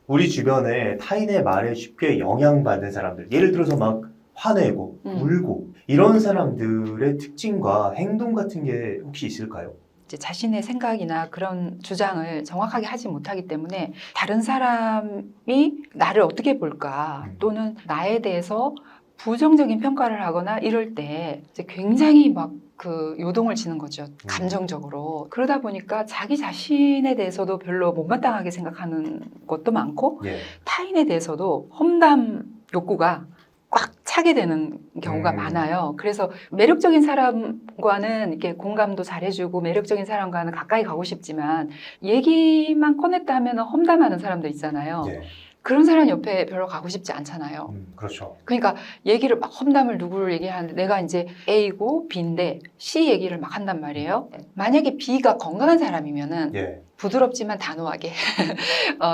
우리 주변에 타인의 말에 쉽게 영향받는 사람들, 예를 들어서 막 화내고 울고 이런 사람들의 특징과 행동 같은 게 혹시 있을까요? 이제 자신의 생각이나 그런 주장을 정확하게 하지 못하기 때문에 다른 사람이 나를 어떻게 볼까 또는 나에 대해서 부정적인 평가를 하거나 이럴 때 이제 굉장히 막 그 요동을 치는 거죠. 감정적으로. 그러다 보니까 자기 자신에 대해서도 별로 못마땅하게 생각하는 것도 많고 예. 타인에 대해서도 험담 욕구가 꽉 차게 되는 경우가 많아요. 그래서 매력적인 사람과는 이렇게 공감도 잘해주고 매력적인 사람과는 가까이 가고 싶지만 얘기만 꺼냈다 하면 험담하는 사람들 있잖아요. 예. 그런 사람 옆에 별로 가고 싶지 않잖아요. 그렇죠. 그러니까 얘기를 막 험담을 누구를 얘기하는데 내가 이제 A고 B인데 C 얘기를 막 한단 말이에요. 만약에 B가 건강한 사람이면은 예. 부드럽지만 단호하게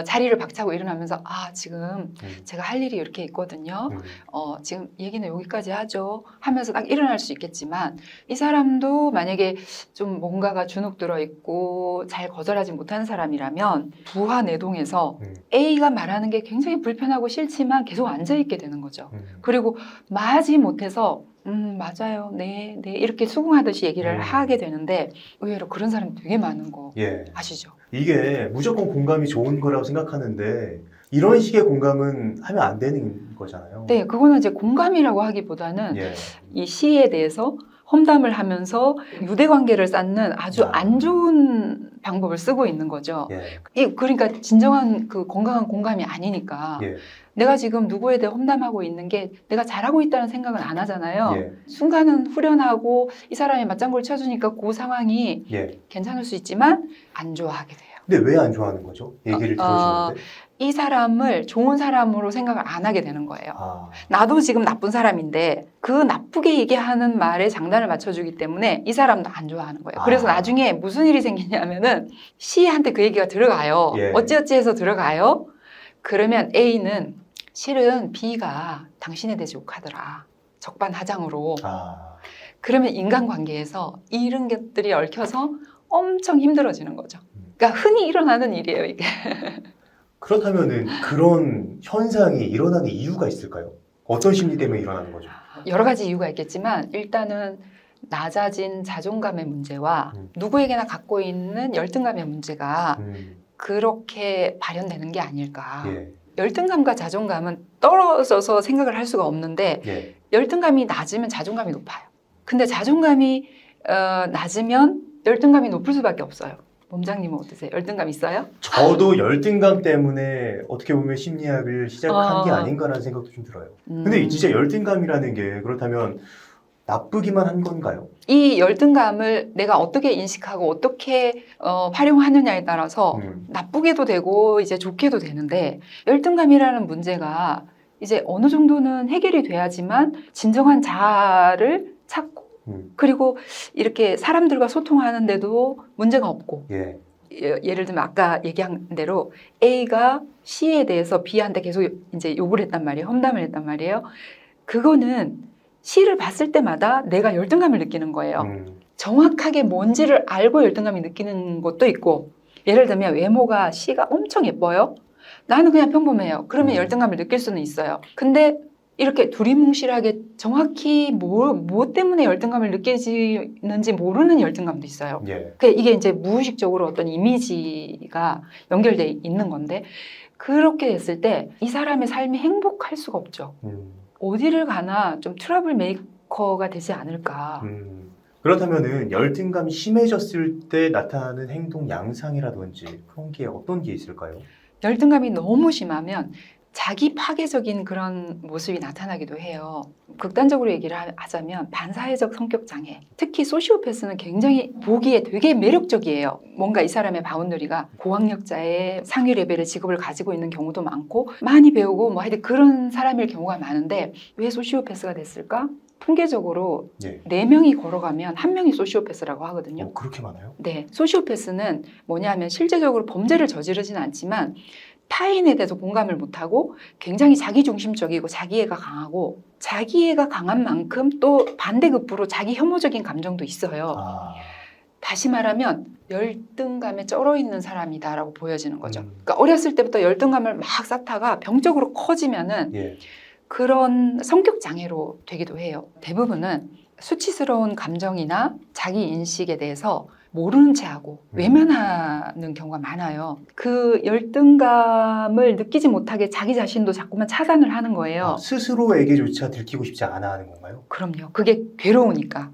자리를 박차고 일어나면서 아 지금 제가 할 일이 이렇게 있거든요. 지금 얘기는 여기까지 하죠 하면서 딱 일어날 수 있겠지만 이 사람도 만약에 좀 뭔가가 주눅 들어 있고 잘 거절하지 못하는 사람이라면 부하 내동에서 A가 말하는 게 굉장히 불편하고 싫지만 계속 앉아있게 되는 거죠. 그리고 마지 못해서 맞아요. 네, 네. 이렇게 수긍하듯이 얘기를 하게 되는데 의외로 그런 사람이 되게 많은 거 예. 아시죠? 이게 무조건 공감이 좋은 거라고 생각하는데 이런 식의 공감은 하면 안 되는 거잖아요. 네, 그거는 이제 공감이라고 하기보다는 예. 이 시에 대해서 험담을 하면서 유대관계를 쌓는 아주 안 좋은 방법을 쓰고 있는 거죠. 예. 그러니까 진정한 그 건강한 공감이 아니니까 예. 내가 지금 누구에 대해 험담하고 있는 게 내가 잘하고 있다는 생각은 안 하잖아요. 예. 순간은 후련하고 이 사람이 맞장구를 쳐주니까 그 상황이 예. 괜찮을 수 있지만 안 좋아하게 돼요. 근데 왜 안 좋아하는 거죠? 얘기를 들어주는데? 이 사람을 좋은 사람으로 생각을 안 하게 되는 거예요. 아. 나도 지금 나쁜 사람인데 그 나쁘게 얘기하는 말에 장단을 맞춰주기 때문에 이 사람도 안 좋아하는 거예요. 그래서 나중에 무슨 일이 생기냐면은 C한테 그 얘기가 들어가요. 예. 어찌어찌 해서 들어가요. 그러면 A는 실은 B가 당신에 대해서 욕하더라. 적반하장으로. 그러면 인간관계에서 이런 것들이 얽혀서 엄청 힘들어지는 거죠. 그러니까 흔히 일어나는 일이에요, 이게. 그렇다면은 그런 현상이 일어나는 이유가 있을까요? 어떤 심리 때문에 일어나는 거죠? 여러 가지 이유가 있겠지만 일단은 낮아진 자존감의 문제와 누구에게나 갖고 있는 열등감의 문제가 그렇게 발현되는 게 아닐까. 예. 열등감과 자존감은 떨어져서 생각을 할 수가 없는데 예. 열등감이 낮으면 자존감이 높아요. 근데 자존감이 낮으면 열등감이 높을 수밖에 없어요. 몸장님은 어떠세요? 열등감 있어요? 저도 열등감 때문에 어떻게 보면 심리학을 시작한 게 아닌가라는 생각도 좀 들어요. 근데 진짜 열등감이라는 게 그렇다면 나쁘기만 한 건가요? 이 열등감을 내가 어떻게 인식하고 어떻게 활용하느냐에 따라서 나쁘게도 되고 이제 좋게도 되는데 열등감이라는 문제가 이제 어느 정도는 해결이 돼야지만 진정한 자아를 찾고 그리고 이렇게 사람들과 소통하는데도 문제가 없고 예. 예를 들면 아까 얘기한 대로 A가 C에 대해서 B한테 계속 이제 욕을 했단 말이에요. 험담을 했단 말이에요. 그거는 C를 봤을 때마다 내가 열등감을 느끼는 거예요. 정확하게 뭔지를 알고 열등감이 느끼는 것도 있고 예를 들면 외모가 C가 엄청 예뻐요. 나는 그냥 평범해요. 그러면 열등감을 느낄 수는 있어요. 근데 이렇게 두리뭉실하게 정확히 뭐 때문에 열등감을 느끼는지 모르는 열등감도 있어요. 예. 이게 이제 무의식적으로 어떤 이미지가 연결돼 있는 건데 그렇게 됐을 때 이 사람의 삶이 행복할 수가 없죠. 어디를 가나 좀 트러블 메이커가 되지 않을까. 그렇다면은 열등감이 심해졌을 때 나타나는 행동 양상이라든지 그런 게 어떤 게 있을까요? 열등감이 너무 심하면 자기 파괴적인 그런 모습이 나타나기도 해요. 극단적으로 얘기를 하자면 반사회적 성격 장애. 특히 소시오패스는 굉장히 보기에 되게 매력적이에요. 뭔가 이 사람의 바운더리가 고학력자의 상위 레벨의 직업을 가지고 있는 경우도 많고 많이 배우고 뭐 하여튼 그런 사람일 경우가 많은데 왜 소시오패스가 됐을까? 통계적으로 예. 4명이 걸어가면 1명이 소시오패스라고 하거든요. 그렇게 많아요? 네. 소시오패스는 뭐냐면 실제적으로 범죄를 저지르진 않지만 타인에 대해서 공감을 못하고 굉장히 자기중심적이고 자기애가 강하고 자기애가 강한 만큼 또 반대급부로 자기 혐오적인 감정도 있어요. 다시 말하면 열등감에 쩔어 있는 사람이다라고 보여지는 거죠. 그러니까 어렸을 때부터 열등감을 막 쌓다가 병적으로 커지면은 예. 그런 성격 장애로 되기도 해요. 대부분은 수치스러운 감정이나 자기 인식에 대해서 모르는 채하고 외면하는 경우가 많아요. 그 열등감을 느끼지 못하게 자기 자신도 자꾸만 차단을 하는 거예요. 스스로에게조차 들키고 싶지 않아 하는 건가요? 그럼요. 그게 괴로우니까.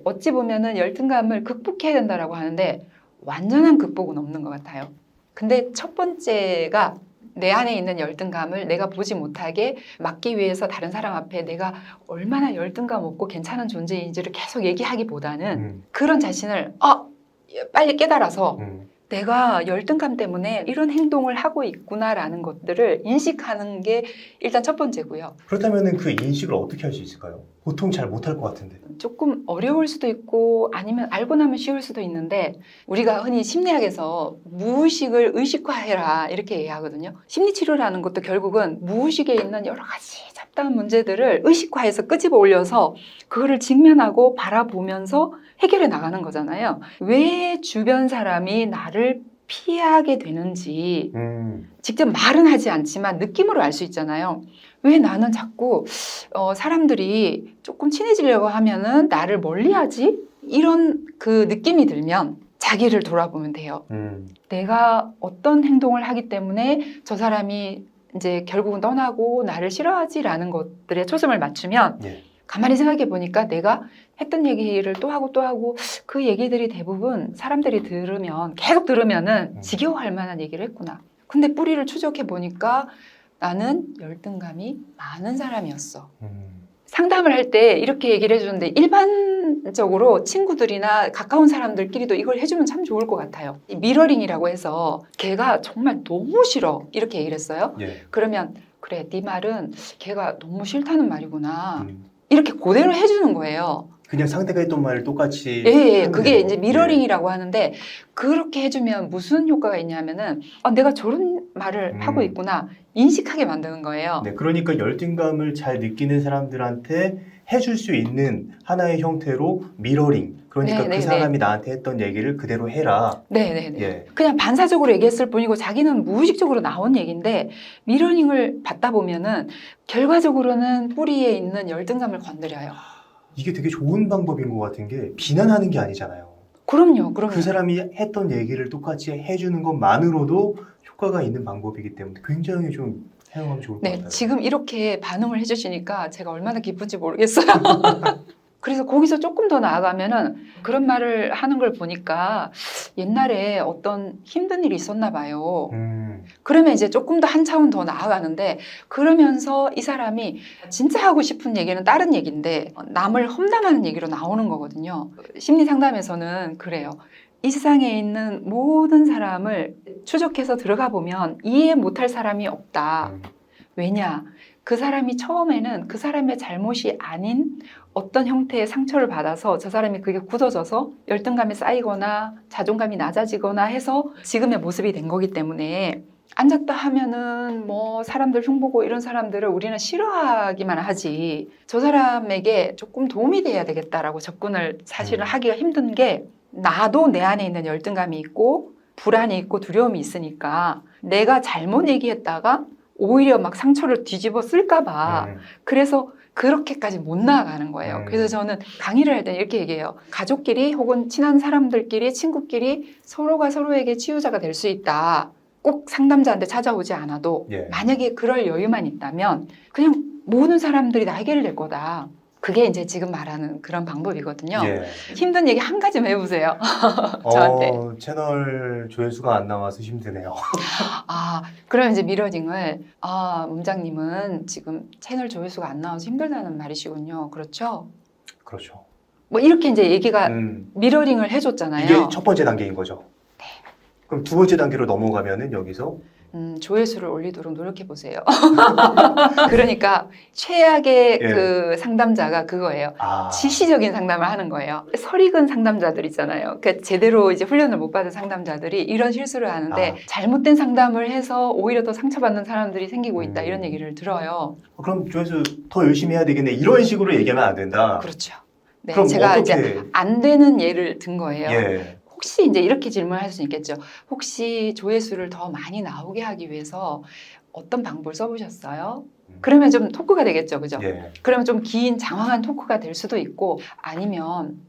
어찌 보면은 열등감을 극복해야 된다라고 하는데 완전한 극복은 없는 것 같아요. 근데 첫 번째가 내 안에 있는 열등감을 내가 보지 못하게 막기 위해서 다른 사람 앞에 내가 얼마나 열등감 없고 괜찮은 존재인지를 계속 얘기하기보다는 그런 자신을 빨리 깨달아서 내가 열등감 때문에 이런 행동을 하고 있구나라는 것들을 인식하는 게 일단 첫 번째고요. 그렇다면 그 인식을 어떻게 할 수 있을까요? 보통 잘 못할 것 같은데. 조금 어려울 수도 있고 아니면 알고 나면 쉬울 수도 있는데 우리가 흔히 심리학에서 무의식을 의식화해라 이렇게 얘기하거든요. 심리치료라는 것도 결국은 무의식에 있는 여러 가지 잡다한 문제들을 의식화해서 끄집어 올려서 그거를 직면하고 바라보면서 해결해 나가는 거잖아요. 왜 주변 사람이 나를 피하게 되는지 직접 말은 하지 않지만 느낌으로 알 수 있잖아요. 왜 나는 자꾸 사람들이 조금 친해지려고 하면은 나를 멀리하지? 이런 그 느낌이 들면 자기를 돌아보면 돼요. 내가 어떤 행동을 하기 때문에 저 사람이 이제 결국은 떠나고 나를 싫어하지라는 것들에 초점을 맞추면 가만히 생각해 보니까 내가 했던 얘기를 또 하고 또 하고 그 얘기들이 대부분 사람들이 들으면 계속 들으면은 지겨워할 만한 얘기를 했구나. 근데 뿌리를 추적해 보니까 나는 열등감이 많은 사람이었어. 상담을 할 때 이렇게 얘기를 해주는데 일반적으로 친구들이나 가까운 사람들끼리도 이걸 해주면 참 좋을 것 같아요. 미러링이라고 해서 걔가 정말 너무 싫어 이렇게 얘기를 했어요. 그러면 그래 네 말은 걔가 너무 싫다는 말이구나. 이렇게 그대로 해주는 거예요. 그냥 상대가 했던 말을 똑같이. 그게 이제 미러링이라고 하는데 그렇게 해주면 무슨 효과가 있냐면은 내가 저런 말을 하고 있구나 인식하게 만드는 거예요. 네, 그러니까 열등감을 잘 느끼는 사람들한테 해줄 수 있는 하나의 형태로 미러링. 그러니까 그 사람이 나한테 했던 얘기를 그대로 해라. 그냥 반사적으로 얘기했을 뿐이고 자기는 무의식적으로 나온 얘기인데 미러링을 받다 보면은 결과적으로는 뿌리에 있는 열등감을 건드려요. 이게 되게 좋은 방법인 것 같은 게 비난하는 게 아니잖아요. 그럼요. 그 사람이 했던 얘기를 똑같이 해주는 것만으로도 효과가 있는 방법이기 때문에 굉장히 좀 사용하면 좋을 것 같아요. 지금 이렇게 반응을 해주시니까 제가 얼마나 기쁜지 모르겠어요. 그래서 거기서 조금 더 나아가면은 그런 말을 하는 걸 보니까 옛날에 어떤 힘든 일이 있었나 봐요. 그러면 이제 조금 더 한 차원 더 나아가는데 그러면서 이 사람이 진짜 하고 싶은 얘기는 다른 얘기인데 남을 험담하는 얘기로 나오는 거거든요. 심리 상담에서는 그래요. 이 세상에 있는 모든 사람을 추적해서 들어가 보면 이해 못할 사람이 없다. 왜냐? 그 사람이 처음에는 그 사람의 잘못이 아닌 어떤 형태의 상처를 받아서 저 사람이 그게 굳어져서 열등감이 쌓이거나 자존감이 낮아지거나 해서 지금의 모습이 된 거기 때문에 앉았다 하면은 뭐 사람들 흉보고 이런 사람들을 우리는 싫어하기만 하지 저 사람에게 조금 도움이 돼야 되겠다라고 접근을 사실은 하기가 힘든 게 나도 내 안에 있는 열등감이 있고 불안이 있고 두려움이 있으니까 내가 잘못 얘기했다가 오히려 막 상처를 뒤집어 쓸까 봐 그래서 그렇게까지 못 나아가는 거예요. 그래서 저는 강의를 할 때 이렇게 얘기해요. 가족끼리 혹은 친한 사람들끼리 친구끼리 서로가 서로에게 치유자가 될 수 있다. 꼭 상담자한테 찾아오지 않아도 만약에 그럴 여유만 있다면 그냥 모든 사람들이 다 해결이 될 거다. 그게 이제 지금 말하는 그런 방법이거든요. 힘든 얘기 한 가지만 해보세요. 저한테. 채널 조회수가 안 나와서 힘드네요. 그럼 이제 미러링을 문장님은 지금 채널 조회수가 안 나와서 힘들다는 말이시군요. 그렇죠? 그렇죠. 뭐 이렇게 이제 얘기가 미러링을 해줬잖아요. 이게 첫 번째 단계인 거죠. 그럼 두 번째 단계로 넘어가면은 여기서 조회수를 올리도록 노력해 보세요. 그러니까 최악의 그 상담자가 그거예요. 지시적인 상담을 하는 거예요. 설익은 상담자들 있잖아요. 그러니까 제대로 이제 훈련을 못 받은 상담자들이 이런 실수를 하는데 잘못된 상담을 해서 오히려 더 상처받는 사람들이 생기고 있다 이런 얘기를 들어요. 그럼 조회수 더 열심히 해야 되겠네 이런 식으로 얘기하면 안 된다. 그렇죠. 그럼 제가 어떻게... 이제 안 되는 예를 든 거예요. 혹시 이제 이렇게 질문할 수 있겠죠. 혹시 조회수를 더 많이 나오게 하기 위해서 어떤 방법을 써보셨어요? 그러면 좀 토크가 되겠죠, 그죠? 예. 그러면 좀 긴 장황한 토크가 될 수도 있고, 아니면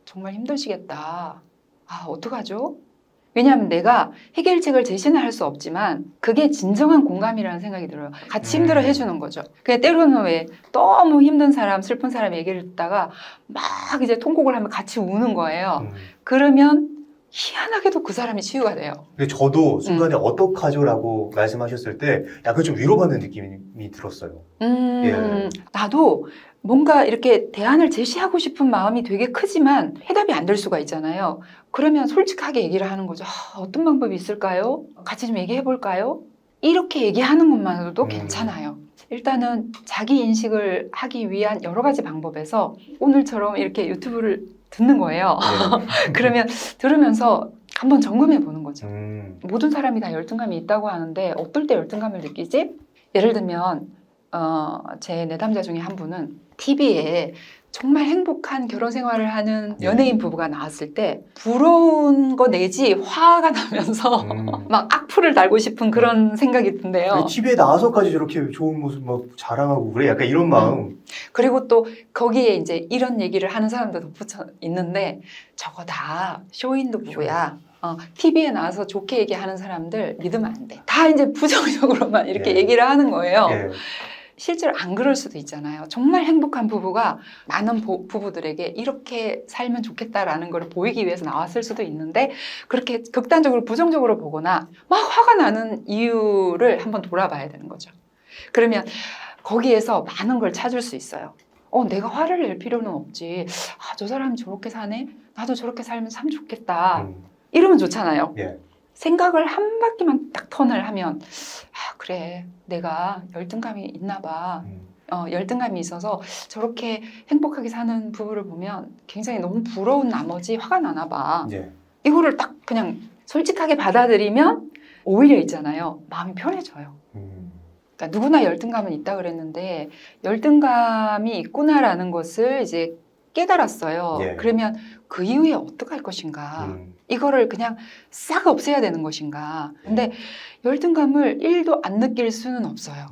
정말 힘드시겠다. 어떡하죠? 왜냐하면 내가 해결책을 제시는 할 수 없지만 그게 진정한 공감이라는 생각이 들어요. 같이 힘들어 해주는 거죠. 그냥 때로는 왜 너무 힘든 사람, 슬픈 사람 얘기를 듣다가 막 이제 통곡을 하면 같이 우는 거예요. 그러면 희한하게도 그 사람이 치유가 돼요. 근데 저도 순간에 어떡하죠라고 말씀하셨을 때 약간 좀 위로받는 느낌이 들었어요. 예. 나도 뭔가 이렇게 대안을 제시하고 싶은 마음이 되게 크지만 해답이 안 될 수가 있잖아요. 그러면 솔직하게 얘기를 하는 거죠. 어떤 방법이 있을까요? 같이 좀 얘기해 볼까요? 이렇게 얘기하는 것만으로도 괜찮아요. 일단은 자기 인식을 하기 위한 여러 가지 방법에서 오늘처럼 이렇게 유튜브를 듣는 거예요. 예. 그러면 들으면서 한번 점검해 보는 거죠. 모든 사람이 다 열등감이 있다고 하는데 어떨 때 열등감을 느끼지? 예를 들면 제 내담자 중에 한 분은 TV에 정말 행복한 결혼 생활을 하는 연예인 부부가 나왔을 때 부러운 거 내지 화가 나면서 막 악플을 달고 싶은 그런 생각이 든대요. TV에 나와서까지 저렇게 좋은 모습 막 자랑하고 그래? 약간 이런 마음. 그리고 또 거기에 이제 이런 얘기를 하는 사람도 덧붙여 있는데 저거 다 쇼윈도 부부야. TV에 나와서 좋게 얘기하는 사람들 믿으면 안 돼. 다 이제 부정적으로만 이렇게 얘기를 하는 거예요. 실제로 안 그럴 수도 있잖아요. 정말 행복한 부부가 많은 부부들에게 이렇게 살면 좋겠다라는 걸 보이기 위해서 나왔을 수도 있는데 그렇게 극단적으로 부정적으로 보거나 막 화가 나는 이유를 한번 돌아봐야 되는 거죠. 그러면 거기에서 많은 걸 찾을 수 있어요. 내가 화를 낼 필요는 없지. 저 사람이 저렇게 사네? 나도 저렇게 살면 참 좋겠다. 이러면 좋잖아요. 생각을 한 바퀴만 딱 턴을 하면 그래 내가 열등감이 있나 봐. 열등감이 있어서 저렇게 행복하게 사는 부부를 보면 굉장히 너무 부러운 나머지 화가 나나 봐. 이거를 딱 그냥 솔직하게 받아들이면 오히려 있잖아요. 마음이 편해져요. 그러니까 누구나 열등감은 있다 그랬는데 열등감이 있구나라는 것을 이제 깨달았어요. 그러면 그 이후에 어떡할 것인가? 이거를 그냥 싹 없애야 되는 것인가? 근데 열등감을 1도 안 느낄 수는 없어요.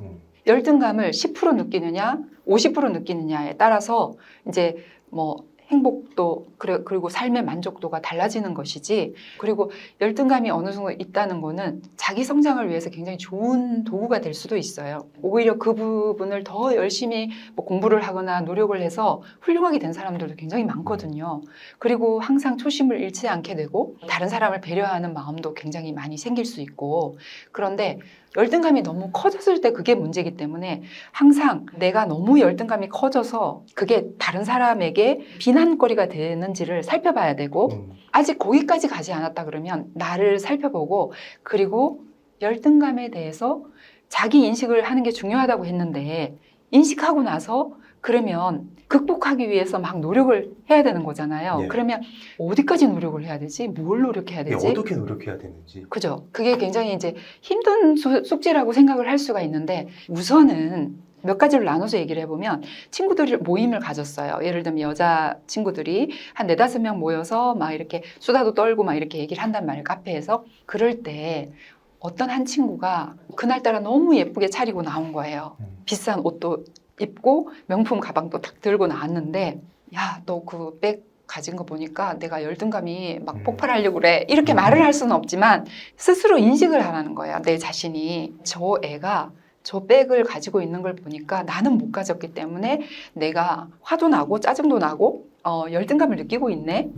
열등감을 10% 느끼느냐, 50% 느끼느냐에 따라서 이제 뭐 행복도 그리고 삶의 만족도가 달라지는 것이지. 그리고 열등감이 어느 정도 있다는 거는 자기 성장을 위해서 굉장히 좋은 도구가 될 수도 있어요. 오히려 그 부분을 더 열심히 뭐 공부를 하거나 노력을 해서 훌륭하게 된 사람들도 굉장히 많거든요. 그리고 항상 초심을 잃지 않게 되고 다른 사람을 배려하는 마음도 굉장히 많이 생길 수 있고. 그런데 열등감이 너무 커졌을 때 그게 문제이기 때문에 항상 내가 너무 열등감이 커져서 그게 다른 사람에게 비난거리가 되는지를 살펴봐야 되고 아직 거기까지 가지 않았다 그러면 나를 살펴보고 그리고 열등감에 대해서 자기 인식을 하는 게 중요하다고 했는데 인식하고 나서 그러면 극복하기 위해서 막 노력을 해야 되는 거잖아요. 그러면 어디까지 노력을 해야 되지? 뭘 노력해야 되지? 어떻게 노력해야 되는지. 그죠? 그게 굉장히 이제 힘든 숙제라고 생각을 할 수가 있는데 우선은 몇 가지로 나눠서 얘기를 해보면 친구들이 모임을 가졌어요. 예를 들면 여자 친구들이 한 4-5명 모여서 막 이렇게 수다도 떨고 막 이렇게 얘기를 한단 말이에요. 카페에서. 그럴 때 어떤 한 친구가 그날따라 너무 예쁘게 차리고 나온 거예요. 비싼 옷도 입고 명품 가방도 딱 들고 나왔는데 야, 너 그 백 가진 거 보니까 내가 열등감이 막 폭발하려고 그래. 이렇게 말을 할 수는 없지만 스스로 인식을 하라는 거예요. 내 자신이 저 애가 저 백을 가지고 있는 걸 보니까 나는 못 가졌기 때문에 내가 화도 나고 짜증도 나고 열등감을 느끼고 있네.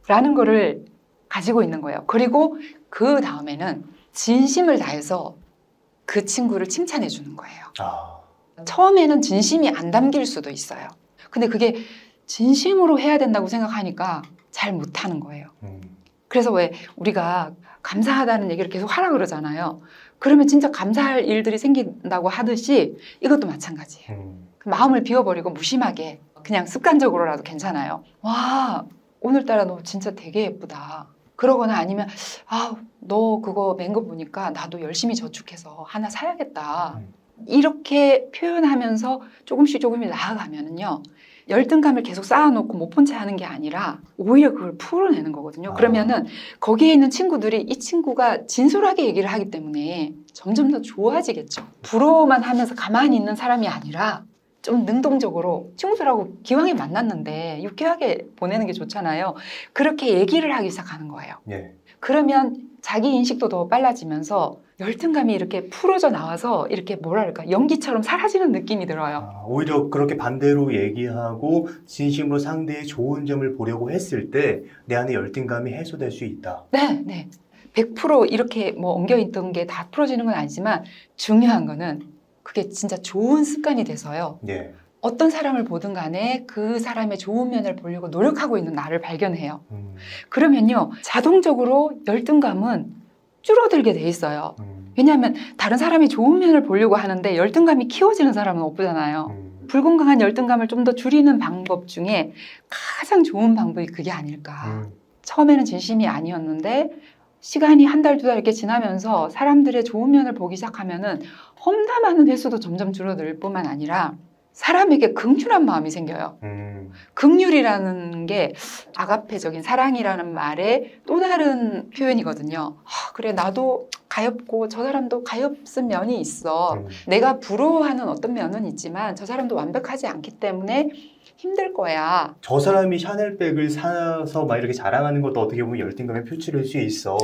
라는 거를 가지고 있는 거예요. 그리고 그 다음에는 진심을 다해서 그 친구를 칭찬해 주는 거예요. 처음에는 진심이 안 담길 수도 있어요. 근데 그게 진심으로 해야 된다고 생각하니까 잘 못하는 거예요. 그래서 왜 우리가 감사하다는 얘기를 계속 하라 그러잖아요. 그러면 진짜 감사할 일들이 생긴다고 하듯이 이것도 마찬가지예요. 마음을 비워버리고 무심하게 그냥 습관적으로라도 괜찮아요. 와, 오늘따라 너 진짜 되게 예쁘다. 그러거나 아니면 너 그거 맨 거 보니까 나도 열심히 저축해서 하나 사야겠다. 이렇게 표현하면서 조금씩 나아가면은요. 열등감을 계속 쌓아놓고 못 본 채 하는 게 아니라 오히려 그걸 풀어내는 거거든요. 그러면은 거기에 있는 친구들이 이 친구가 진솔하게 얘기를 하기 때문에 점점 더 좋아지겠죠. 부러워만 하면서 가만히 있는 사람이 아니라 좀 능동적으로 친구들하고 기왕에 만났는데 유쾌하게 보내는 게 좋잖아요. 그렇게 얘기를 하기 시작하는 거예요. 예. 그러면 자기 인식도 더 빨라지면서 열등감이 이렇게 풀어져 나와서 이렇게 뭐랄까 연기처럼 사라지는 느낌이 들어요. 오히려 그렇게 반대로 얘기하고 진심으로 상대의 좋은 점을 보려고 했을 때 내 안에 열등감이 해소될 수 있다. 네, 네. 100% 이렇게 뭐 엉겨있던 게 다 풀어지는 건 아니지만 중요한 거는 그게 진짜 좋은 습관이 돼서요. 예. 어떤 사람을 보든 간에 그 사람의 좋은 면을 보려고 노력하고 있는 나를 발견해요. 그러면요, 자동적으로 열등감은 줄어들게 돼 있어요. 왜냐하면 다른 사람이 좋은 면을 보려고 하는데 열등감이 키워지는 사람은 없잖아요. 불건강한 열등감을 좀 더 줄이는 방법 중에 가장 좋은 방법이 그게 아닐까. 처음에는 진심이 아니었는데 시간이 한 달, 두 달 이렇게 지나면서 사람들의 좋은 면을 보기 시작하면은 험담하는 횟수도 점점 줄어들 뿐만 아니라 사람에게 긍휼한 마음이 생겨요. 긍휼이라는 게 아가페적인 사랑이라는 말의 또 다른 표현이거든요. 그래, 나도 가엾고 저 사람도 가엾은 면이 있어. 내가 부러워하는 어떤 면은 있지만 저 사람도 완벽하지 않기 때문에 힘들 거야. 저 사람이 샤넬백을 사서 막 이렇게 자랑하는 것도 어떻게 보면 열등감의 표출일 수 있어.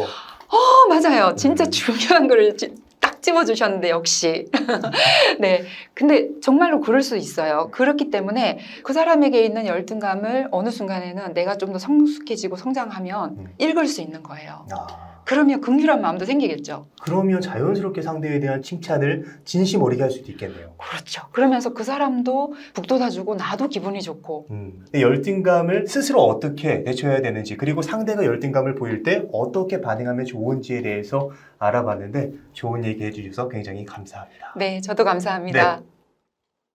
맞아요. 진짜 중요한 걸 딱 집어주셨는데 역시. 네. 근데 정말로 그럴 수 있어요. 그렇기 때문에 그 사람에게 있는 열등감을 어느 순간에는 내가 좀 더 성숙해지고 성장하면 읽을 수 있는 거예요. 그러면 긍휼한 마음도 생기겠죠. 그러면 자연스럽게 상대에 대한 칭찬을 진심 어리게 할 수도 있겠네요. 그렇죠. 그러면서 그 사람도 북돋아주고 나도 기분이 좋고. 열등감을 스스로 어떻게 내쳐야 되는지, 그리고 상대가 열등감을 보일 때 어떻게 반응하면 좋은지에 대해서 알아봤는데 좋은 얘기 해주셔서 굉장히 감사합니다. 네, 저도 감사합니다. 네.